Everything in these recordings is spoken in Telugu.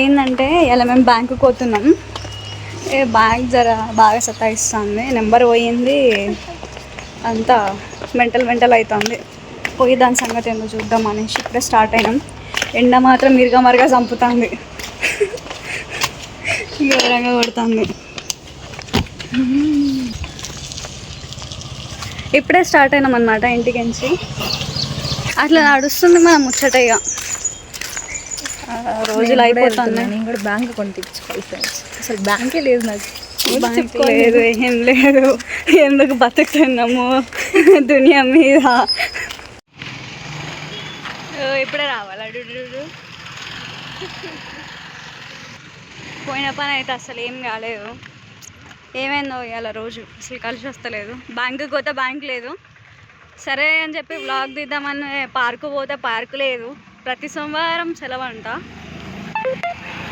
ఏంటంటే ఇలా మేము బ్యాంకుకి పోతున్నాం. బ్యాంక్ బాగా సతాయిస్తుంది, నెంబర్ పోయింది, అంతా మెంటల్ అవుతుంది. పోయి దాని సంగతి ఏందో చూద్దాం అనేసి ఇప్పుడే స్టార్ట్ అయినాం. ఎండ మాత్రం మరగా చంపుతుంది, ఘోరంగా కొడుతుంది. ఇప్పుడే స్టార్ట్ అయినాం అన్నమాట ఇంటికి నుంచి. అట్లా నడుస్తుంది మనం ముచ్చటగా, రోజులు అయిపోతున్నాయి. నేను కూడా బ్యాంక్ అకౌంట్ తెచ్చుకోవాలి ఫ్రెండ్స్. అసలు బ్యాంకే లేదు నాకు, బ్యాంక్ లేదు, ఏం లేదు. ఎందుకు బతుకుతున్నాము దునియా మీద? ఇప్పుడే రావాలా? పోయిన పని అయితే అసలు ఏం కాలేదు. ఏమైందో ఇవాళ రోజు అసలు కలిసి వస్తలేదు. బ్యాంకుకి పోతే బ్యాంక్ లేదు, సరే అని చెప్పి వ్లాగ్ తీద్దామని పార్కు పోతే పార్కు లేదు. ప్రతి సోమవారం సెలవు అంట.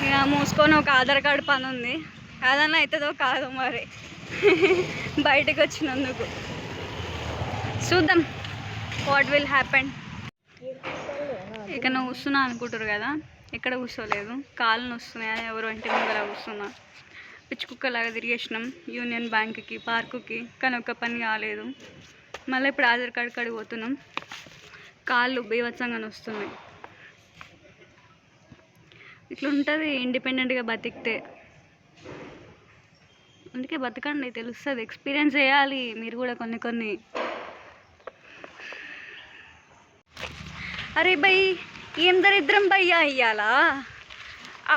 ఇక మూసుకొని ఒక ఆధార్ కార్డు పని ఉంది, అదన్నా అవుతుందో కాదో మరి. బయటకు వచ్చినందుకు చూద్దాం వాట్ విల్ హ్యాపెన్. ఇక నువ్వు కూర్చున్నా అనుకుంటారు కదా, ఎక్కడ కూర్చోలేదు, కాళ్ళు నొస్తున్నాయని ఎవరు ఇంటి ముందర కూర్చున్నా. పిచ్చి కుక్కలాగా తిరిగేసినాం యూనియన్ బ్యాంక్కి, పార్కుకి, కానీ ఒక్క పని కాలేదు. మళ్ళీ ఇప్పుడు ఆధార్ కార్డు కాడికి పోతున్నాం. కాళ్ళు బీభత్సంగా వస్తున్నాయి. ఇట్లా ఉంటుంది ఇండిపెండెంట్గా బతికితే. అందుకే బతకండి, తెలుస్తుంది, ఎక్స్పీరియన్స్ చేయాలి మీరు కూడా కొన్ని. అరే భయ్, ఏం దరిద్రం భయ్యా ఇయ్యాలా?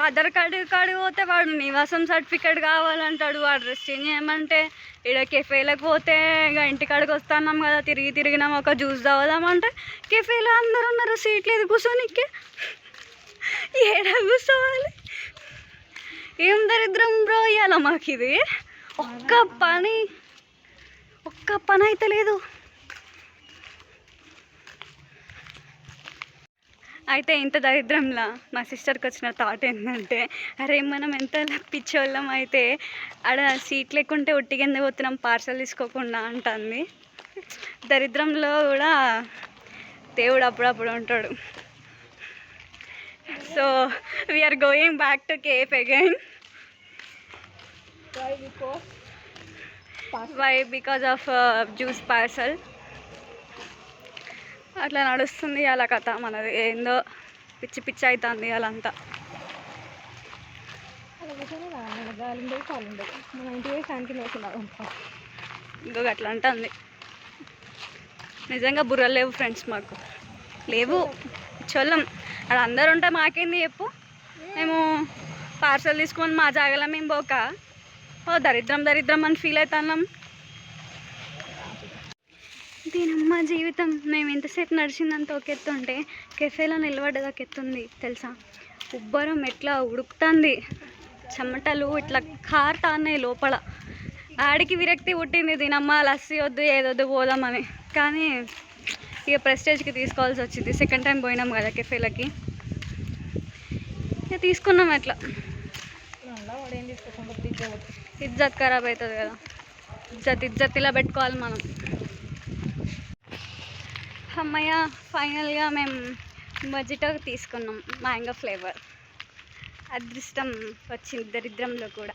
ఆధార్ కార్డు పోతే వాడు నివాసం సర్టిఫికేట్ కావాలంటాడు. అడ్రస్ చేంజ్ చేయమంటే ఇక్కడ కెఫేలకు పోతే ఇక ఇంటికాడికి వస్తున్నాం కదా, తిరిగినాం, ఒక జ్యూస్ తాగుదామంటే కెఫేలో అందరూ ఉన్నారు, సీట్ లేదు కూర్చోనికే. ఏడ కూర్చోవాలి? ఏం దరిద్రం బ్రో ఇవ్వాలా మాకు ఇది? ఒక్క పని అయితే లేదు. అయితే ఇంత దరిద్రంలా మా సిస్టర్కి వచ్చిన థాట్ ఏంటంటే, అరే మనం ఎంత పిచ్చోళ్ళం అయితే ఆడ సీట్ లేకుంటే ఒట్టికింద పోతున్నాం పార్సల్ తీసుకోకుండా అంటుంది. దరిద్రంలో కూడా దేవుడు అప్పుడప్పుడు ఉంటాడు. So we're going back to cafe again. Why? Because of juice parcel. అట్లా నడుస్తుంది అలా కథ మనది. ఏందో పిచ్చి అవుతుంది అలాంతా. ఇంకొక అట్లా అంటుంది. నిజంగా బుర్రలు లేవు ఫ్రెండ్స్, మాకు లేవు, చొల్లం. అక్కడ అందరు ఉంటే మాకేంది చెప్పు? మేము పార్సల్ తీసుకొని మా జాగాలో మేము పోక దరిద్రం అని ఫీల్ అవుతున్నాం. దీనమ్మ జీవితం. మేము ఎంతసేపు నడిచిందంత ఒక ఎత్తుంటే కెఫేలో నిలబడ్డదాకా ఎత్తుంది తెలుసా? ఉబ్బరం ఎట్లా ఉడుకుతుంది, చెమటలు ఇట్లా కారుతాన్నాయి లోపల. ఆడికి విరక్తి పుట్టింది, దీనమ్మ లస్సీ వద్దు ఏదొద్దు పోదామని. కానీ ఇక ప్రెస్టేజ్కి తీసుకోవాల్సి వచ్చింది. సెకండ్ టైం పోయినాం కదా కెఫేలకి, ఇక తీసుకున్నాం. ఎట్లా ఇజ్జత్ ఖరాబ్ అవుతుంది కదా. ఇజ్జత్ ఇలా పెట్టుకోవాలి మనం. అమ్మయ్య, ఫైనల్గా మేము మొజిటో తీసుకున్నాం, మ్యాంగో ఫ్లేవర్. అదృష్టం వచ్చింది దరిద్రంలో కూడా.